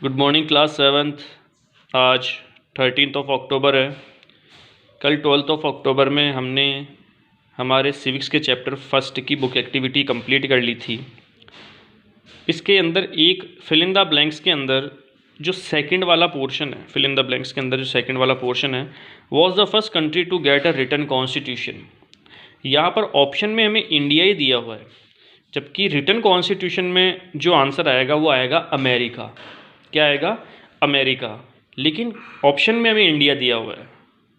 Good morning class seventh. आज 13 अक्टूबर है। कल 12 अक्टूबर में हमने हमारे सिविक्स के चैप्टर फर्स्ट की बुक एक्टिविटी कंप्लीट कर ली थी। इसके अंदर एक फिल इन द ब्लैंक्स के अंदर जो सेकंड वाला पोर्शन है, फिल इन द ब्लैंक्स के अंदर जो सेकंड वाला पोर्शन है, was the first country to get a written constitution. यहाँ पर ऑप्शन में हमें इंडिया ही दिया हुआ है, जबकि रिटन कॉन्स्टिट्यूशन में जो आंसर आएगा वो आएगा अमेरिका। क्या आएगा? अमेरिका। लेकिन ऑप्शन में हमें इंडिया दिया हुआ है,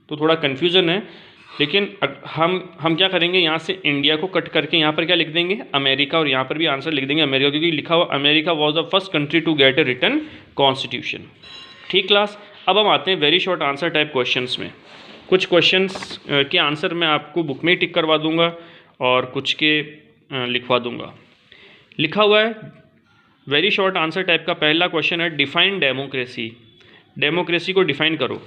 तो थोड़ा कन्फ्यूज़न है। लेकिन हम क्या करेंगे, यहाँ से इंडिया को कट करके यहाँ पर क्या लिख देंगे? अमेरिका, और यहाँ पर भी आंसर लिख देंगे अमेरिका, क्योंकि लिखा हुआ America was the first country to get a written constitution. ठीक क्लास, अब हम आते हैं very short answer type questions में। कुछ क्वेश्चंस के आंसर मैं आपको बुक में ही टिक करवा दूंगा और कुछ के लिखवा दूंगा। लिखा हुआ है वेरी शॉर्ट आंसर टाइप का पहला क्वेश्चन है, डिफाइन डेमोक्रेसी। डेमोक्रेसी को डिफाइन करो।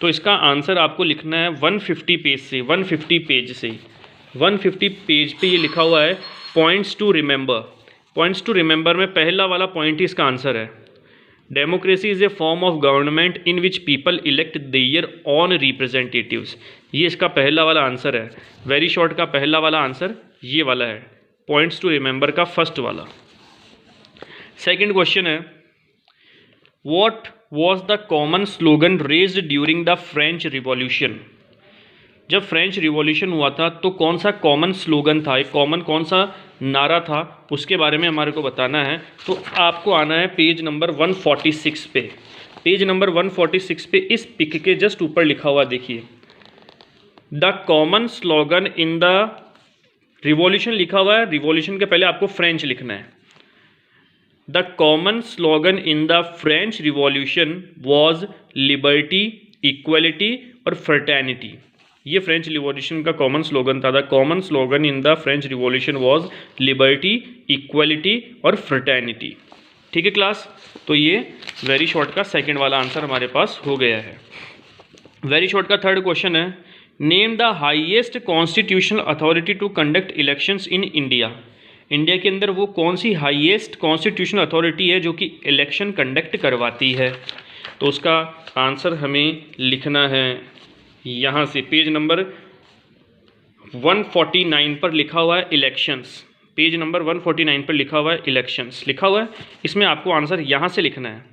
तो इसका आंसर आपको लिखना है 150 पेज से। 150 पेज से 150 पेज पे ये लिखा हुआ है points to remember. Points to remember में पहला वाला पॉइंट ही इसका आंसर है। Democracy is a form of government in which people elect their own representatives. ये इसका पहला वाला आंसर है। वेरी शॉर्ट का पहला वाला आंसर ये वाला है, पॉइंट्स टू रिमेंबर का फर्स्ट वाला। सेकेंड क्वेश्चन है, what was the common slogan raised during the French revolution. जब फ्रेंच रिवॉल्यूशन हुआ था तो कौन सा कॉमन स्लोगन था, एक कॉमन कौन सा नारा था, उसके बारे में हमारे को बताना है। तो आपको आना है पेज नंबर 146 पे। पेज नंबर 146 पे इस पिक के जस्ट ऊपर लिखा हुआ देखिए, the common slogan in the revolution लिखा हुआ है। रिवॉल्यूशन के पहले आपको फ्रेंच लिखना है। The common slogan in the French revolution was liberty, equality और फ्रेटर्निटी। ये फ्रेंच रिवॉल्यूशन का कॉमन स्लोगन था। The common slogan in the French revolution was liberty, equality और फ्रेटर्निटी। ठीक है क्लास, तो ये वेरी शॉर्ट का सेकंड वाला आंसर हमारे पास हो गया है। वेरी शॉर्ट का थर्ड क्वेश्चन है, name the highest constitutional authority to conduct elections in India. India के अंदर वो कौन सी हाईएस्ट कॉन्स्टिट्यूशनल अथॉरिटी है जो कि इलेक्शन कंडक्ट करवाती है। तो उसका आंसर हमें लिखना है यहाँ से, पेज नंबर 149 पर लिखा हुआ है इलेक्शंस। पेज नंबर 149 पर लिखा हुआ है इलेक्शंस लिखा हुआ है। इसमें आपको आंसर यहाँ से लिखना है,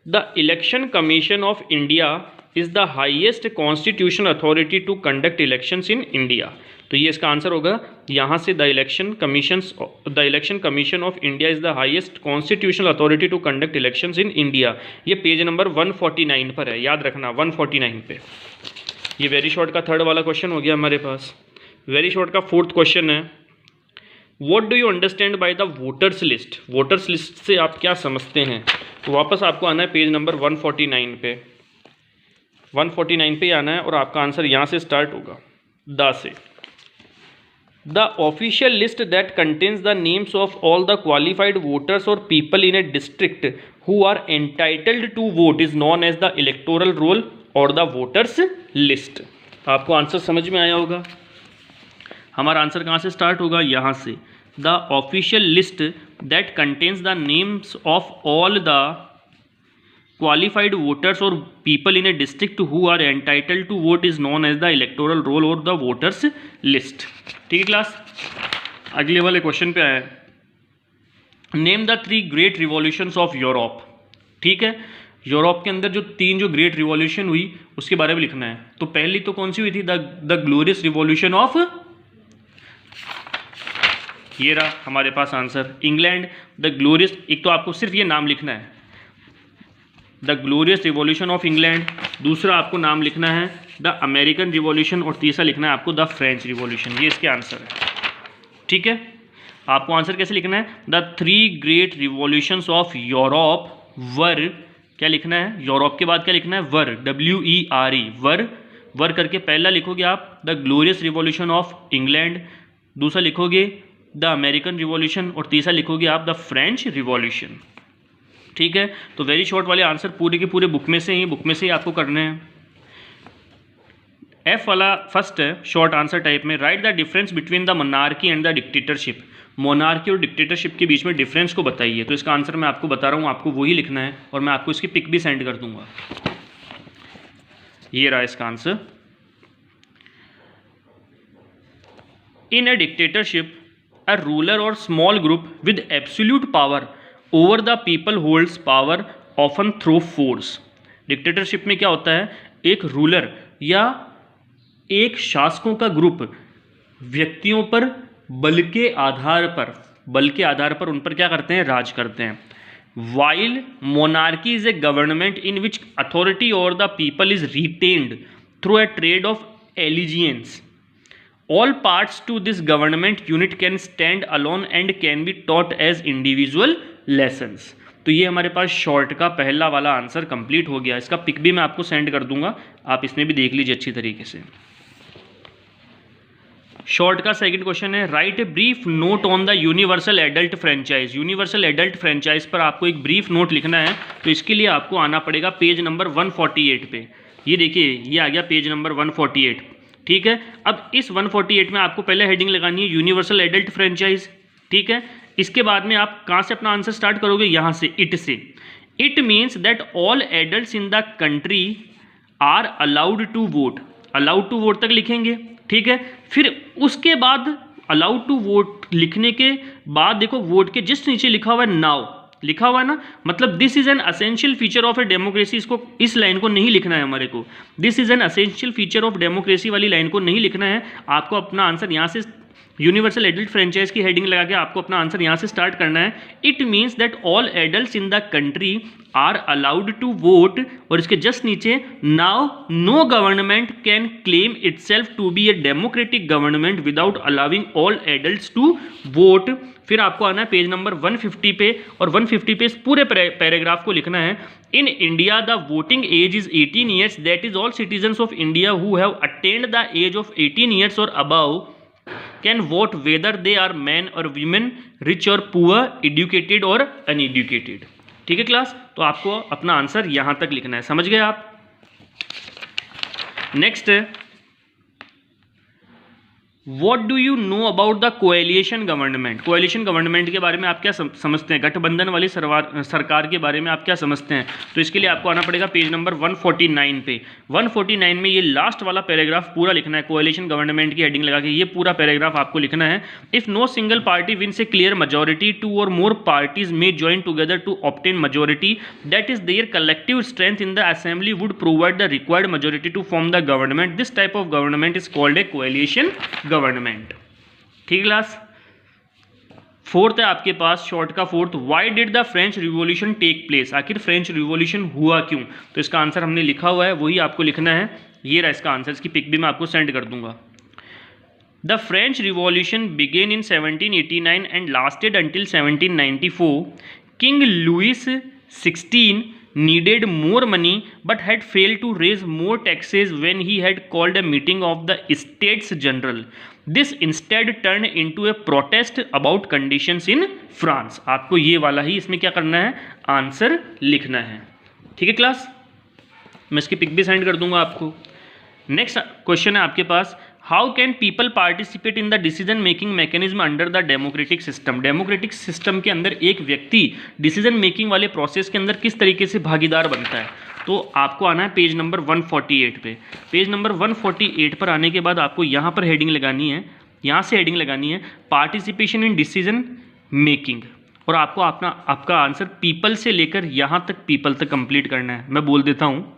the election commission of India is the highest constitutional authority to conduct elections in India. तो ये इसका आंसर होगा यहाँ से, the election commission of India is the highest constitutional authority to conduct elections in India. ये page number 149 पर है, याद रखना 149 पे। ये वेरी शॉर्ट का थर्ड वाला क्वेश्चन हो गया हमारे पास। वेरी शॉर्ट का फोर्थ क्वेश्चन है, what do you understand by the voters list. Voters list से आप क्या समझते हैं। तो वापस आपको आना है पेज नंबर 149 पे। 149 पे आना है और आपका आंसर यहाँ से स्टार्ट होगा, द से। The official list that contains the names of all the qualified voters और people in a district who are entitled to vote is known as the electoral roll और द वोटर्स लिस्ट। आपको answer समझ में आया होगा। हमारा answer कहाँ से स्टार्ट होगा, यहाँ से। The official list that contains the names of all the qualified voters और people in a district who are entitled to vote is known as the electoral roll और द वोटर्स लिस्ट। ठीक है class, अगले वाले question पे आया, name the 3 great revolutions of Europe. ठीक है, यूरोप के अंदर जो 3 जो ग्रेट रिवॉल्यूशन हुई उसके बारे में लिखना है। तो पहली तो कौन सी हुई थी, द ग्लोरियस रिवॉल्यूशन ऑफ, ये रहा हमारे पास आंसर, इंग्लैंड। द ग्लोरियस, एक तो आपको सिर्फ ये नाम लिखना है, the glorious revolution of England. दूसरा आपको नाम लिखना है द अमेरिकन रिवॉल्यूशन, और तीसरा लिखना है आपको द फ्रेंच रिवॉल्यूशन। ये इसके आंसर है। ठीक है, आपको आंसर कैसे लिखना है, the 3 great revolutions of Europe were, क्या लिखना है, यूरोप के बाद क्या लिखना है, वर, WERE, वर करके पहला लिखोगे आप the glorious revolution of England, दूसरा लिखोगे द अमेरिकन रिवॉल्यूशन, और तीसरा लिखोगे आप द फ्रेंच रिवॉल्यूशन। ठीक है, तो वेरी शॉर्ट वाले आंसर पूरे के पूरे बुक में से ही आपको करने हैं। एफ वाला फर्स्ट है शॉर्ट आंसर टाइप में, right the difference between the monarchy and the dictatorship. Monarchy और डिक्टेटरशिप के बीच में डिफरेंस को बताइए। तो इसका आंसर मैं आपको बता रहा हूँ, आपको वही लिखना है और मैं आपको इसकी पिक भी सेंड कर दूंगा। ये रहा इसका answer. In a dictatorship a ruler or small group with absolute power over the people holds power often through force। Dictatorship में क्या होता है, एक रूलर या एक शासकों का ग्रुप व्यक्तियों पर बल के आधार पर उन पर क्या करते हैं, राज करते हैं। While monarchy is a government in which authority over the people is retained through a trade off allegiance. All parts to this government unit can stand alone and can be taught as individual lessons। तो ये हमारे पास short का पहला वाला answer complete हो गया। इसका pick भी मैं आपको सेंड कर दूंगा, आप इसमें भी देख लीजिए अच्छी तरीके से। शॉर्ट का सेकंड क्वेश्चन है, right a brief note on the universal adult franchise. Universal adult franchise पर आपको एक ब्रीफ नोट लिखना है। तो इसके लिए आपको आना पड़ेगा पेज नंबर 148 पे। ये देखिए, ये आ गया पेज नंबर 148, ठीक है। अब इस 148 में आपको पहले हेडिंग लगानी है यूनिवर्सल एडल्ट फ्रेंचाइज, ठीक है। इसके बाद में आप कहाँ से अपना आंसर स्टार्ट करोगे, यहाँ से, इट से। It means that all adults in the country are allowed to vote. Allowed to vote तक लिखेंगे, ठीक है। फिर उसके बाद अलाउड टू वोट लिखने के बाद देखो वोट के जस्ट नीचे लिखा हुआ है नाउ, लिखा हुआ है ना, मतलब this is an essential feature of a democracy. इसको, इस लाइन को नहीं लिखना है हमारे को, this is an essential feature of democracy वाली लाइन को नहीं लिखना है। आपको अपना आंसर यहाँ से यूनिवर्सल एडल्ट फ्रेंचाइज की हेडिंग लगा के आपको अपना आंसर यहाँ से स्टार्ट करना है। It means that all adults in the country are allowed to vote, और इसके जस्ट नीचे now no government can claim itself to be a democratic government without allowing all adults to vote. फिर आपको आना है page number 150 पे, और 150 पे इस पूरे पैराग्राफ को लिखना है। In India the voting age is 18 years, that is all citizens of India who have attend the age of 18 years और above can vote whether they are man और वीमेन, रिच और पुअर, एजुकेटेड और uneducated. ठीक है class, तो आपको अपना answer यहां तक लिखना है, समझ गए आप। नेक्स्ट है, What do you know about the coalition government? Coalition government के बारे में आप क्या समझते हैं, गठबंधन वाली सरकार के बारे में आप क्या समझते हैं। तो इसके लिए आपको आना पड़ेगा पेज नंबर 149 पे। 149 में ये लास्ट वाला पैराग्राफ पूरा लिखना है, कोएलिशन गवर्नमेंट की हेडिंग लगा के ये पूरा पैराग्राफ आपको लिखना है। If no single party wins a clear majority, two और more parties may join together to obtain majority that is their collective strength in the assembly would provide the required majority to form the government. This type of government is called a coalition government. ठीक class. Fourth है आपके पास short का fourth, why did the French revolution take place. आखिर French revolution हुआ क्यों। तो इसका आंसर हमने लिखा हुआ है, वही आपको लिखना है। ये रहा इसका आंसर, इसकी पिक भी मैं आपको सेंड कर दूंगा। The French revolution began in 1789 and lasted until 1794। King Louis 16 needed more money but had failed to raise more taxes when he had called a meeting of the States General. This instead turned into a protest about conditions in France. आपको ये वाला ही इसमें क्या करना है, answer लिखना है। ठीक है क्लास, मैं इसकी पिक भी सेंड कर दूंगा आपको। नेक्स्ट क्वेश्चन है आपके पास, how can people participate in the decision making mechanism under the democratic system. Democratic system के अंदर एक व्यक्ति डिसीजन मेकिंग वाले प्रोसेस के अंदर किस तरीके से भागीदार बनता है। तो आपको आना है पेज नंबर 148 पे। पेज नंबर 148 पर आने के बाद आपको यहाँ पर हेडिंग लगानी है, यहाँ से हेडिंग लगानी है पार्टिसिपेशन इन डिसीजन मेकिंग, और आपको आपका आंसर पीपल से लेकर यहाँ तक पीपल तक कंप्लीट करना है। मैं बोल देता हूँ,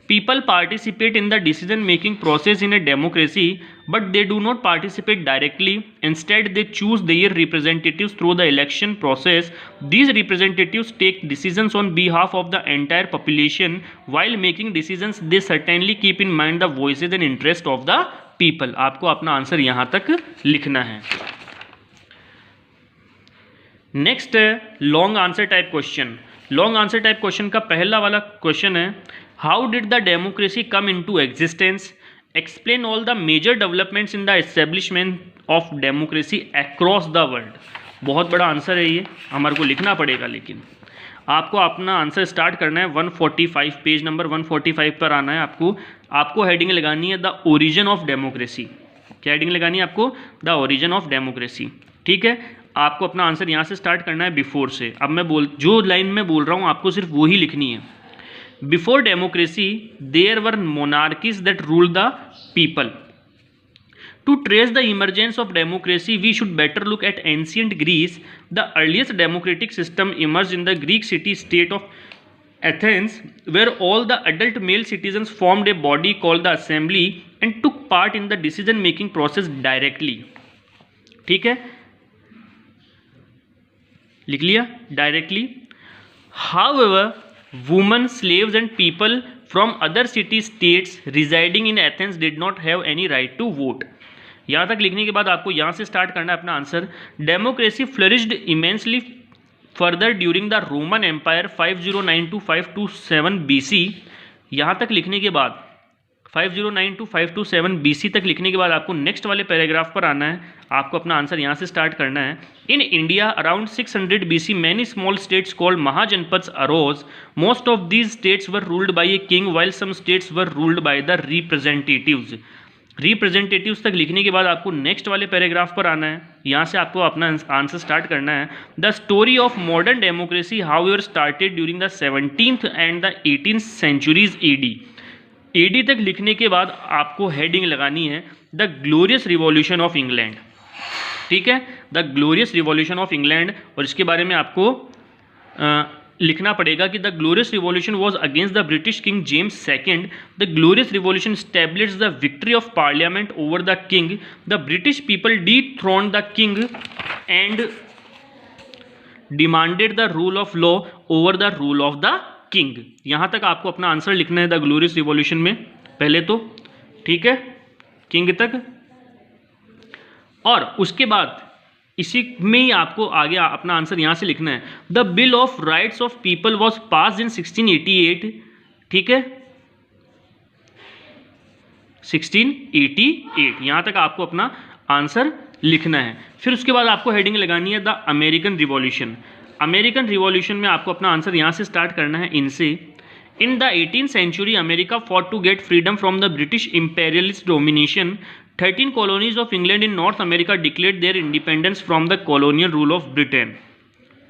people participate in the decision making process in a democracy but they do not participate directly. Instead they choose their representatives through the election process. These representatives take decisions on behalf of the entire population. While making decisions they certainly keep in mind the voices and interest of the people. आपको अपना answer यहाँ तक लिखना है। Next है long answer type question. Long answer type question का पहला वाला क्वेश्चन है, how did the democracy come into existence, explain all the major developments in the establishment of democracy across the world. बहुत बड़ा आंसर है ये, हमारे को लिखना पड़ेगा, लेकिन आपको अपना आंसर स्टार्ट करना है 145 पेज नंबर 145 पर आना है। आपको हेडिंग लगानी है द ओरिजिन ऑफ डेमोक्रेसी। क्या हेडिंग लगानी है आपको, द ओरिजिन ऑफ डेमोक्रेसी। ठीक है, आपको अपना आंसर यहाँ से स्टार्ट करना है बिफोर से। अब जो लाइन मैं बोल रहा हूँ आपको सिर्फ वो ही लिखनी है। Before democracy there were monarchies that rule the people. To trace the emergence of democracy, we should better look at ancient Greece. The earliest democratic system emerged in the Greek city-state of Athens, where all the adult male citizens formed a body called the assembly and took part in the decision-making process directly. ठीक है, लिख लिया directly. However, women, slaves and people from other city-states residing in Athens did not have any right to vote. यहाँ तक लिखने के बाद आपको यहाँ से स्टार्ट करना है अपना answer. Democracy flourished immensely further during the Roman Empire 509 to 527 BC। यहाँ तक लिखने के बाद 509 to 527 BC तक लिखने के बाद आपको नेक्स्ट वाले पैराग्राफ पर आना है। आपको अपना आंसर यहाँ से स्टार्ट करना है। In India around 600 BC many small states called Mahajanapadas arose. Most of these states were ruled by a king while some states were ruled by the representatives. Representatives तक लिखने के बाद आपको नेक्स्ट वाले पैराग्राफ पर आना है। यहाँ से आपको अपना आंसर स्टार्ट करना है। The story of modern democracy however started during the 17th and the 18th centuries AD। AD तक लिखने के बाद आपको हेडिंग लगानी है the glorious revolution of England. ठीक है, the glorious revolution of England. और इसके बारे में आपको लिखना पड़ेगा कि the glorious revolution was against the British king James second. The glorious revolution established the victory of parliament over the king. The British people dethroned the king and demanded the rule of law over the rule of the king. यहाँ तक आपको अपना answer लिखना है the glorious revolution में पहले तो, ठीक है, किंग तक। और उसके बाद इसी में ही आपको आगे अपना आंसर यहाँ से लिखना है। The bill of rights of people was passed in 1688। ठीक है, 1688। यहाँ तक आपको अपना आंसर लिखना है। फिर उसके बाद आपको हेडिंग लगानी है the American revolution. American revolution में आपको अपना आंसर यहाँ से स्टार्ट करना है इनसे। In the 18th century America fought to get freedom from the British imperialist domination. 13 colonies of England in North America declared their independence from the colonial rule of Britain।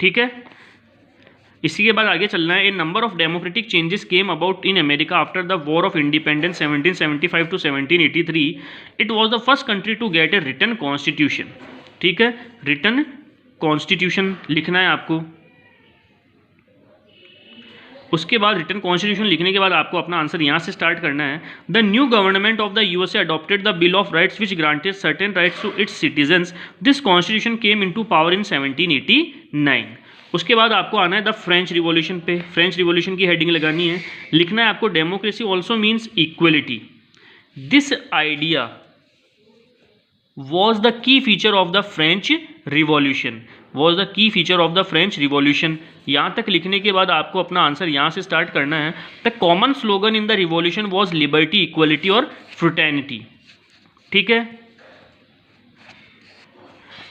ठीक है, इसी के बाद आगे चलना है। A number of democratic changes came about in America after the war of independence 1775 to 1783। It was the first country to get a written constitution. ठीक है, रिटन कॉन्स्टिट्यूशन लिखना है आपको। उसके बाद रिटन कॉन्स्टिट्यूशन लिखने के बाद आपको अपना आंसर यहाँ से स्टार्ट करना है। The new government of the USA adopted the bill of rights which granted certain rights to its citizens. This constitution came into power in 1789। उसके बाद आपको आना है द फ्रेंच रिवॉल्यूशन पे। फ्रेंच रिवॉल्यूशन की हेडिंग लगानी है। लिखना है आपको democracy also means equality. This idea was the key feature of the French revolution. Was the key feature of the French revolution. यहाँ तक लिखने के बाद आपको अपना आंसर यहाँ से स्टार्ट करना है। The common slogan in the revolution was liberty, equality और फ्रेटर्निटी। ठीक है,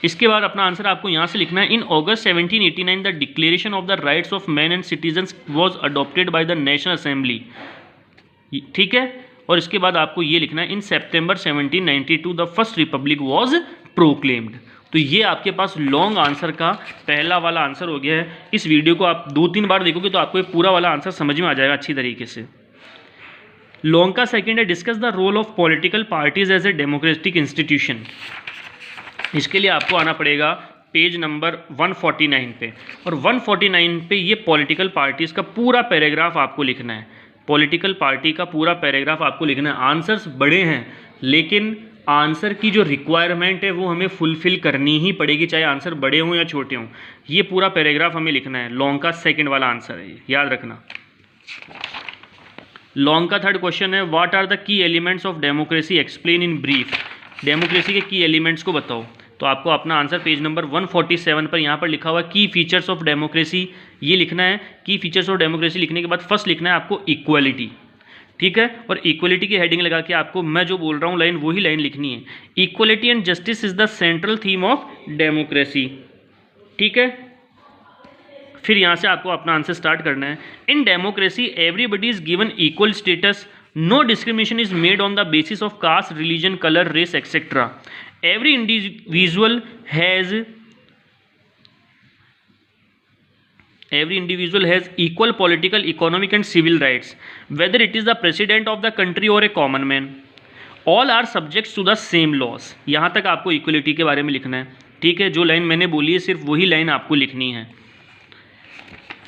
इसके बाद अपना आंसर आपको यहाँ से लिखना है। इन अगस्त 1789 the declaration of the rights of man and citizens was adopted by the national assembly. ठीक है, और इसके बाद आपको ये लिखना है इन सितंबर 1792 the first Republic was proclaimed. तो ये आपके पास लॉन्ग आंसर का पहला वाला आंसर हो गया है। इस वीडियो को आप 2-3 बार देखोगे तो आपको ये पूरा वाला आंसर समझ में आ जाएगा अच्छी तरीके से। लॉन्ग का सेकंड है discuss the role of political parties as a democratic institution. इसके लिए आपको आना पड़ेगा पेज नंबर 149 पे, और 149 पे ये पॉलिटिकल पार्टीज का पूरा पैराग्राफ आपको लिखना है। पॉलिटिकल पार्टी का पूरा पैराग्राफ आपको लिखना है। आंसर्स बड़े हैं लेकिन आंसर की जो रिक्वायरमेंट है वो हमें फुलफिल करनी ही पड़ेगी, चाहे आंसर बड़े हों या छोटे हों। ये पूरा पैराग्राफ हमें लिखना है। लॉन्ग का सेकंड वाला आंसर है, याद रखना। लॉन्ग का थर्ड क्वेश्चन है what are the key elements of democracy explain in brief. Democracy के की एलिमेंट्स को बताओ। तो आपको अपना आंसर पेज नंबर 147 पर यहाँ पर लिखा हुआ की फीचर्स ऑफ डेमोक्रेसी, ये लिखना है। की फीचर्स ऑफ डेमोक्रेसी लिखने के बाद फर्स्ट लिखना है आपको इक्वलिटी। ठीक है, और इक्वलिटी की हेडिंग लगा के आपको मैं जो बोल रहा हूँ लाइन वही लाइन लिखनी है। Equality and justice is the central theme of democracy. ठीक है, फिर यहाँ से आपको अपना आंसर स्टार्ट करना है। In democracy everybody is given equal status, no discrimination is made on the basis of caste, religion, colour, race etcetera. Every individual has every individual has equal political, economic and civil rights, whether it is the president of the country or a common man. All are subjects to the same laws. यहाँ तक आपको equality के बारे में लिखना है, ठीक है। जो लाइन मैंने बोली है सिर्फ वही लाइन आपको लिखनी है।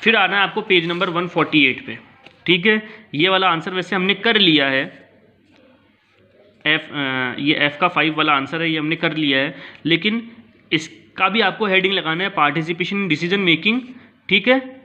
फिर आना है आपको पेज नंबर 148 पे, ठीक है। ये वाला आंसर वैसे हमने कर लिया है, ये एफ का 5 वाला आंसर है, ये हमने कर लिया है, लेकिन इसका भी आपको हेडिंग लगाना है पार्टिसिपेशन इन डिसीजन मेकिंग, ठीक है।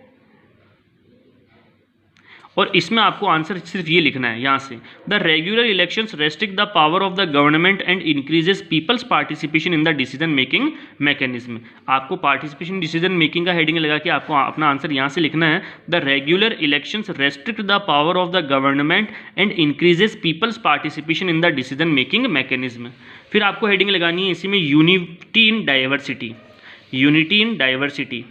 और इसमें आपको आंसर सिर्फ ये लिखना है यहाँ से, the regular elections restrict the power of the government and increases peoples participation in the decision making mechanism. आपको पार्टिसिपेशन डिसीजन मेकिंग का हेडिंग लगा के आपको अपना आंसर यहाँ से लिखना है, the regular elections restrict the power of the government and increases peoples participation in the decision making mechanism. फिर आपको हेडिंग लगानी है इसी में unity in diversity, unity in diversity.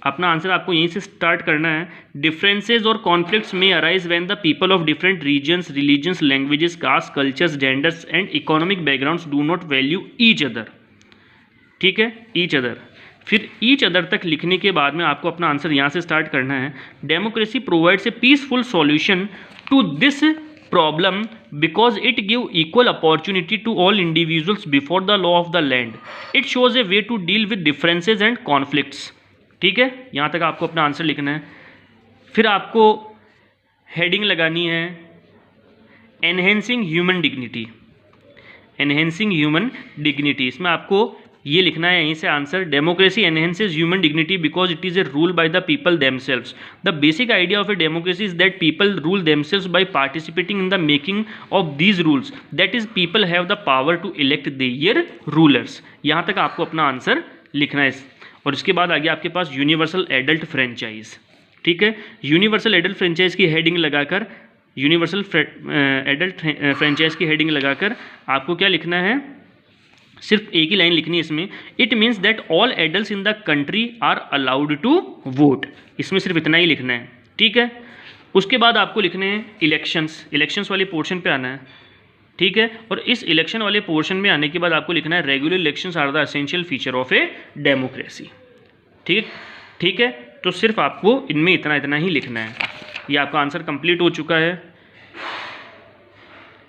अपना आंसर आपको यहीं से स्टार्ट करना है, डिफरेंसेस और conflicts may arise when the people of different regions, religions, languages, caste, cultures, genders and economic backgrounds do not value each other, ठीक है, each other. फिर ईच अदर तक लिखने के बाद में आपको अपना आंसर यहाँ से स्टार्ट करना है, democracy provides a peaceful solution to this problem because it give equal opportunity to all individuals before the law of the land, it shows a way to deal with differences and conflicts, ठीक है। यहाँ तक आपको अपना answer लिखना है। फिर आपको हेडिंग लगानी है enhancing human dignity, enhancing human dignity. इसमें आपको ये लिखना है यहीं से answer, democracy enhances human dignity because it is a rule by the people themselves. The basic idea of a democracy is that people rule themselves by participating in the making of these rules, that is people have the power to elect their rulers. यहाँ तक आपको अपना answer लिखना है। और इसके बाद आगे आपके पास यूनिवर्सल एडल्ट फ्रेंचाइज, ठीक है। यूनिवर्सल एडल्ट फ्रेंचाइज की हेडिंग लगाकर, यूनिवर्सल एडल्ट फ्रेंचाइज की हेडिंग लगाकर आपको क्या लिखना है, सिर्फ एक ही लाइन लिखनी है इसमें, it means that all adults in the country are allowed to vote. इसमें सिर्फ इतना ही लिखना है, ठीक है। उसके बाद आपको लिखने हैं इलेक्शंस, इलेक्शंस वाले पोर्शन पे आना है, ठीक है। और इस इलेक्शन वाले पोर्शन में आने के बाद आपको लिखना है regular elections are the essential feature of a democracy, ठीक है। तो सिर्फ आपको इनमें इतना ही लिखना है। ये आपका आंसर कंप्लीट हो चुका है।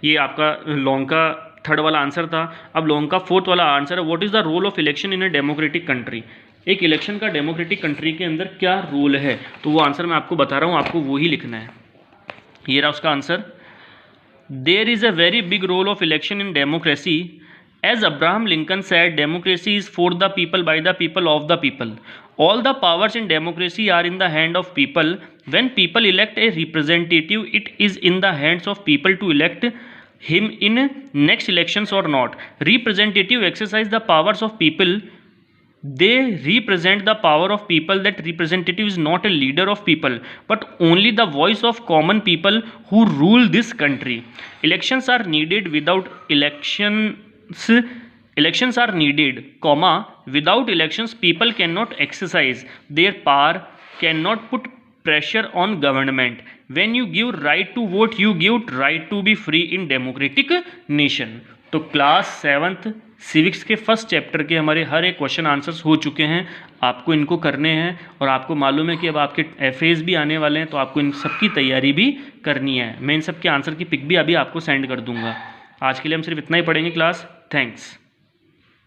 ये आपका लॉन्ग का थर्ड वाला आंसर था। अब लॉन्ग का फोर्थ वाला आंसर है, what is the role of election in a democratic country. एक इलेक्शन का डेमोक्रेटिक कंट्री के अंदर क्या रोल है, तो वो आंसर मैं आपको बता रहा हूँ, आपको वो ही लिखना है। ये रहा उसका answer, there is a very big role of election in democracy. As Abraham Lincoln said, democracy is for the people, by the people, of the people. All the powers in democracy are in the hand of people. When people elect a representative, it is in the hands of people to elect him in next elections or not. Representative exercise the powers of people. They represent the power of people. That representative is not a leader of people, but only the voice of common people who rule this country. Elections are needed. Without elections are needed, comma, without elections people cannot exercise their power, cannot put pressure on government. When you give right to vote, you give right to be free in democratic nation. तो class 7th civics के first chapter के हमारे हर एक question answers हो चुके हैं, आपको इनको करने हैं। और आपको मालूम है कि अब आपके एफएस भी आने वाले हैं, तो आपको इन सब की तैयारी भी करनी है। मैं इन सब के आंसर की पिक भी अभी आपको सेंड कर दूंगा। आज के लिए हम सिर्फ इतना ही पढ़ेंगे क्लास। थैंक्स।